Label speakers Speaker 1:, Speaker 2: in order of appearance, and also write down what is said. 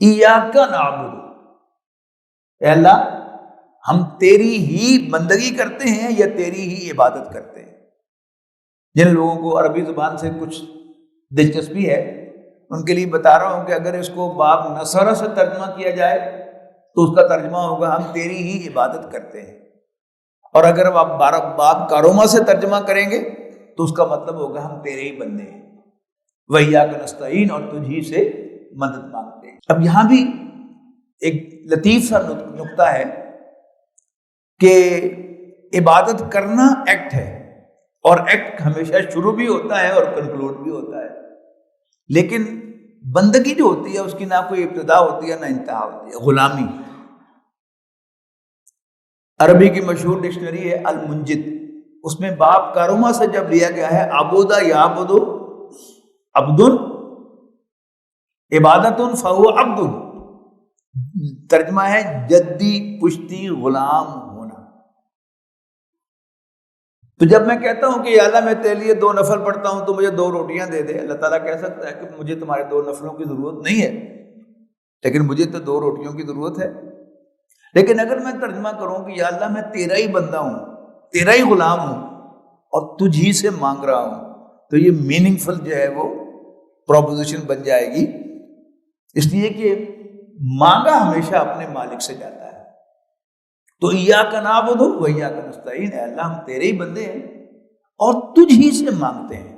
Speaker 1: ایاک نعبد، اے اللہ ہم تیری ہی بندگی کرتے ہیں یا تیری ہی عبادت کرتے ہیں۔ جن لوگوں کو عربی زبان سے کچھ دلچسپی ہے ان کے لیے بتا رہا ہوں کہ اگر اس کو باب نصرہ سے ترجمہ کیا جائے تو اس کا ترجمہ ہوگا ہم تیری ہی عبادت کرتے ہیں، اور اگر آپ باب کاروما سے ترجمہ کریں گے تو اس کا مطلب ہوگا ہم تیرے ہی بندے ہیں، وَإِيَّاكَ نَسْتَعِينُ، اور تجھ ہی سے مدد مانگتے ہیں۔ اب یہاں بھی ایک لطیف سا نقطہ ہے کہ عبادت کرنا ایکٹ ہے، اور ایکٹ ہمیشہ شروع بھی ہوتا ہے اور کنکلوڈ بھی ہوتا ہے، لیکن بندگی جو ہوتی ہے اس کی نہ کوئی ابتدا ہوتی ہے نہ انتہا ہوتی ہے۔ غلامی، عربی کی مشہور ڈکشنری ہے المنجد، اس میں باب کاروما سے جب لیا گیا ہے عبودہ یعبد عبد عبادت فہو عبد، ترجمہ ہے جدی پشتی غلام ہونا۔ تو جب میں کہتا ہوں کہ یا اللہ میں تیرے لیے 2 نفل پڑھتا ہوں تو مجھے 2 روٹیاں دے دے، اللہ تعالیٰ کہہ سکتا ہے کہ مجھے تمہارے 2 نفلوں کی ضرورت نہیں ہے، لیکن مجھے تو 2 روٹیوں کی ضرورت ہے۔ لیکن اگر میں ترجمہ کروں کہ یا اللہ میں تیرا ہی بندہ ہوں، تیرا ہی غلام ہوں اور تجھ ہی سے مانگ رہا ہوں، تو یہ میننگ فل جو ہے وہ پروپوزیشن بن جائے گی، اس لیے کہ مانگا ہمیشہ اپنے مالک سے جاتا ہے۔ تو ایاک نعبد و ایاک نستعین، اے اللہ ہم تیرے ہی بندے ہیں اور تجھ ہی سے مانگتے ہیں۔